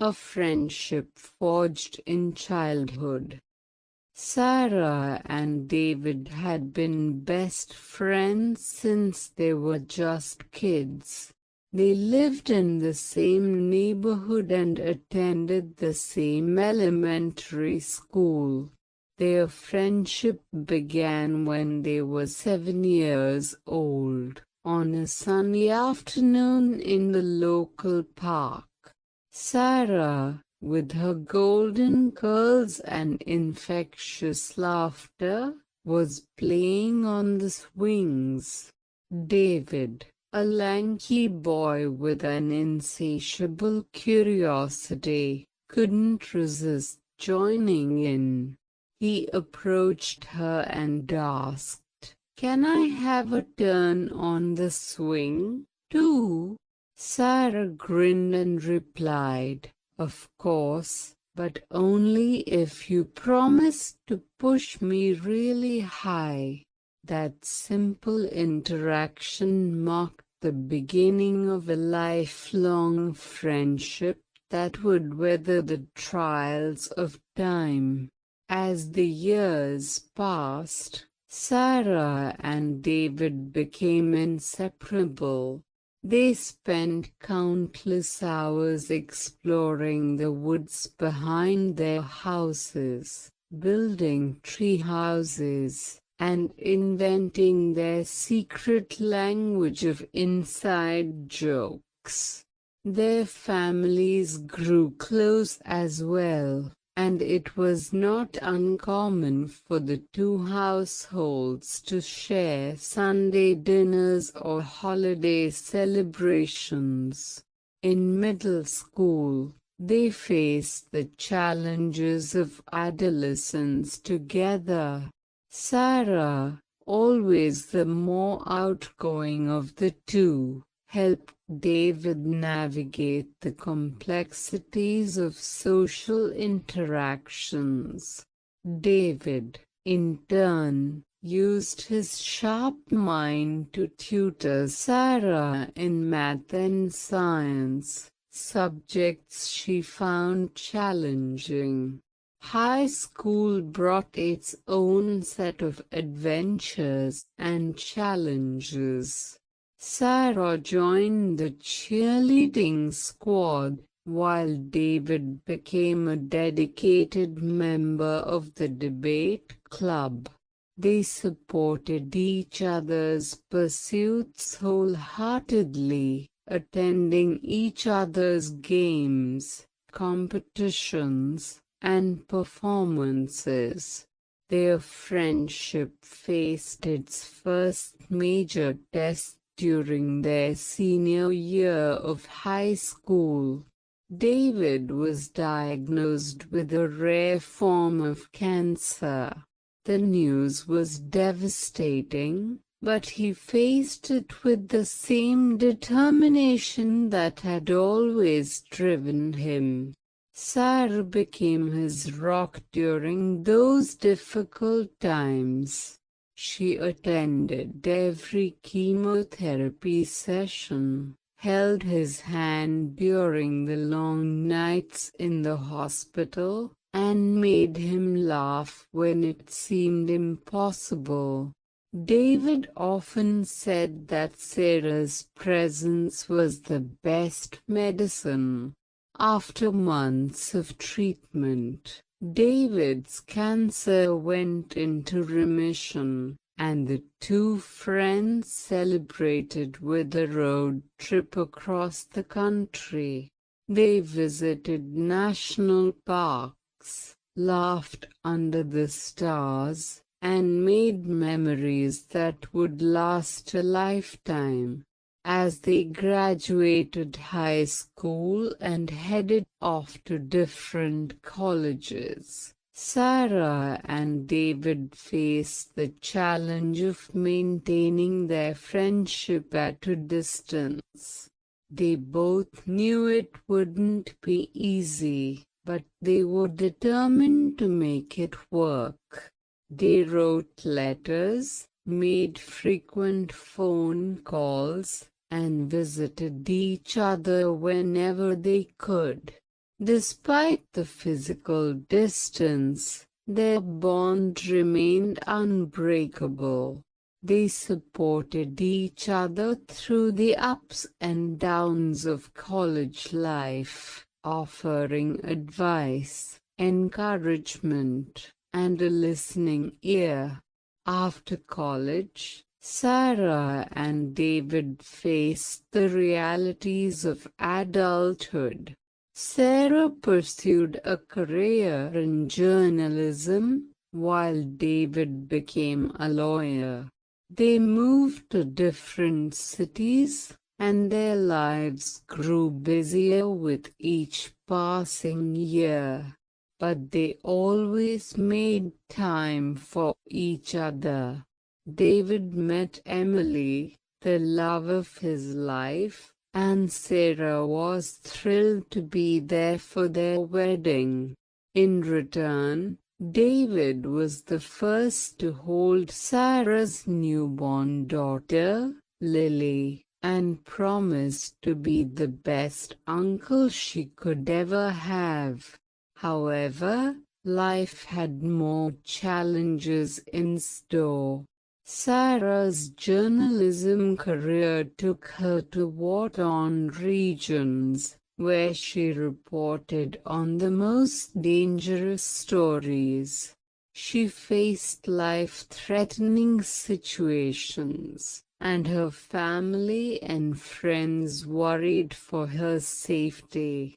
A friendship forged in childhood. Sarah and David had been best friends since they were just kids. They lived in the same neighborhood and attended the same elementary school. Their friendship began when they were 7 years old, on a sunny afternoon in the local park. Sarah, with her golden curls and infectious laughter, was playing on the swings. David, a lanky boy with an insatiable curiosity, couldn't resist joining in. He approached her and asked, "Can I have a turn on the swing, too?" Sarah grinned and replied, "Of course, but only if you promise to push me really high." That simple interaction marked the beginning of a lifelong friendship that would weather the trials of time. As the years passed, Sarah and David became inseparable. They spent countless hours exploring the woods behind their houses, building tree houses, and inventing their secret language of inside jokes. Their families grew close as well, and it was not uncommon for the two households to share Sunday dinners or holiday celebrations. In middle school, they faced the challenges of adolescence together. Sarah, always the more outgoing of the two, helped David navigate the complexities of social interactions. David, in turn, used his sharp mind to tutor Sarah in math and science, subjects she found challenging. High school brought its own set of adventures and challenges. Sarah joined the cheerleading squad, while David became a dedicated member of the debate club. They supported each other's pursuits wholeheartedly, attending each other's games, competitions, and performances. Their friendship faced its first major test during their senior year of high school. David was diagnosed with a rare form of cancer. The news was devastating, but he faced it with the same determination that had always driven him. Sarah became his rock during those difficult times. She attended every chemotherapy session, held his hand during the long nights in the hospital, and made him laugh when it seemed impossible. David often said that Sarah's presence was the best medicine. After months of treatment, David's cancer went into remission, and the two friends celebrated with a road trip across the country. They visited national parks, laughed under the stars, and made memories that would last a lifetime. As they graduated high school and headed off to different colleges, Sarah and David faced the challenge of maintaining their friendship at a distance. They both knew it wouldn't be easy, but they were determined to make it work. They wrote letters, made frequent phone calls, and visited each other whenever they could. Despite the physical distance, their bond remained unbreakable. They supported each other through the ups and downs of college life, offering advice, encouragement, and a listening ear. After college, Sarah and David faced the realities of adulthood. Sarah pursued a career in journalism, while David became a lawyer. They moved to different cities, and their lives grew busier with each passing year. But they always made time for each other. David met Emily, the love of his life, and Sarah was thrilled to be there for their wedding. In return, David was the first to hold Sarah's newborn daughter, Lily, and promised to be the best uncle she could ever have. However, life had more challenges in store. Sarah's journalism career took her to war-torn regions, where she reported on the most dangerous stories. She faced life-threatening situations, and her family and friends worried for her safety.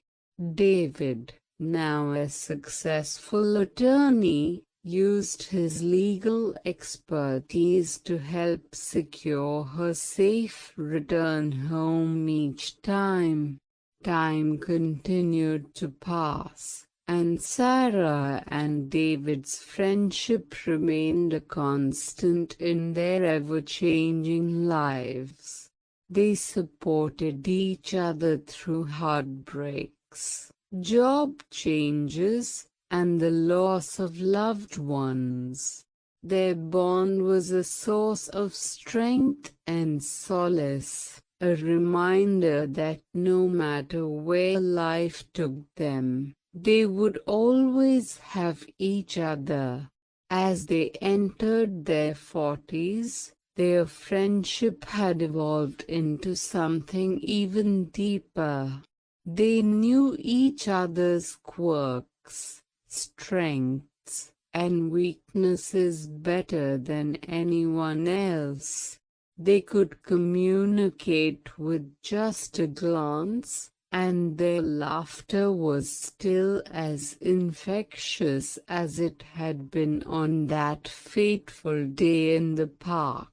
David, now a successful attorney, used his legal expertise to help secure her safe return home each time. Time continued to pass, and Sarah and David's friendship remained a constant in their ever-changing lives. They supported each other through heartbreaks, job changes, and the loss of loved ones. Their bond was a source of strength and solace, a reminder that no matter where life took them, they would always have each other. As they entered their 40s, their friendship had evolved into something even deeper. They knew each other's quirks, strengths, and weaknesses better than anyone else. They could communicate with just a glance, and their laughter was still as infectious as it had been on that fateful day in the park.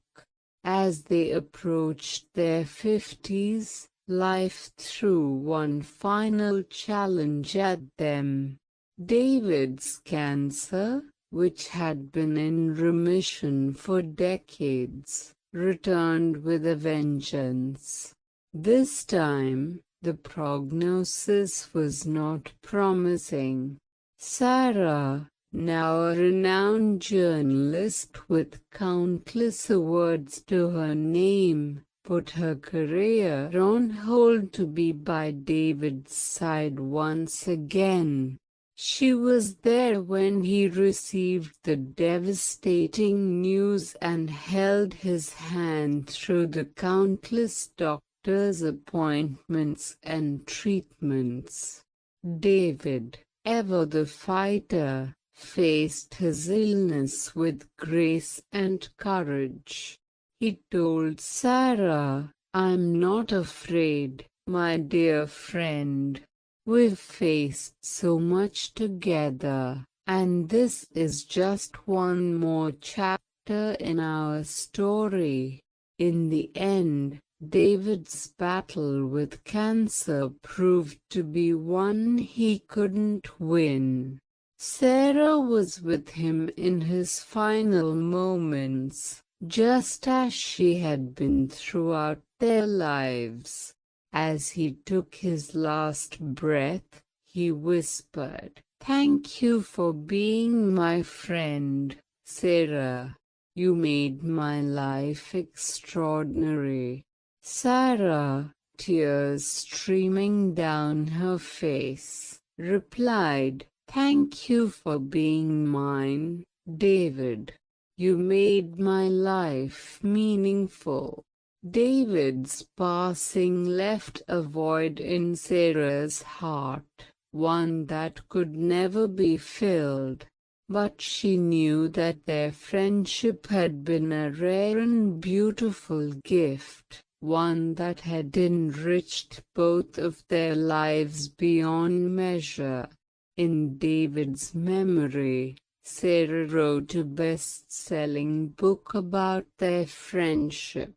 As they approached their 50s, life threw one final challenge at them. David's cancer, which had been in remission for decades, returned with a vengeance. This time, the prognosis was not promising. Sarah, now a renowned journalist with countless awards to her name, put her career on hold to be by David's side once again. She was there when he received the devastating news and held his hand through the countless doctor's appointments and treatments. David, ever the fighter, faced his illness with grace and courage. He told Sarah, "I'm not afraid, my dear friend. We've faced so much together, and this is just one more chapter in our story." In the end, David's battle with cancer proved to be one he couldn't win. Sarah was with him in his final moments, just as she had been throughout their lives. As he took his last breath, he whispered, "Thank you for being my friend, Sarah. You made my life extraordinary." Sarah, tears streaming down her face, replied, "Thank you for being mine, David. You made my life meaningful." David's passing left a void in Sarah's heart, one that could never be filled. But she knew that their friendship had been a rare and beautiful gift, one that had enriched both of their lives beyond measure. In David's memory, Sarah wrote a best-selling book about their friendship.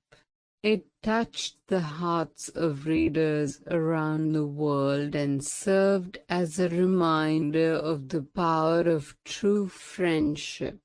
It touched the hearts of readers around the world and served as a reminder of the power of true friendship.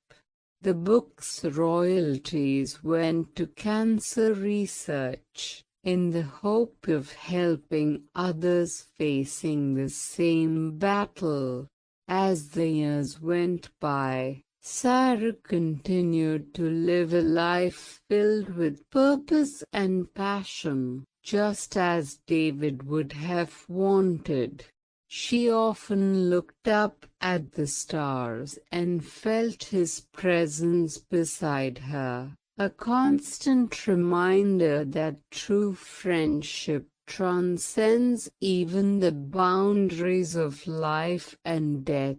The book's royalties went to cancer research, in the hope of helping others facing the same battle. As the years went by, Sarah continued to live a life filled with purpose and passion, just as David would have wanted. She often looked up at the stars and felt his presence beside her, a constant reminder that true friendship transcends even the boundaries of life and death.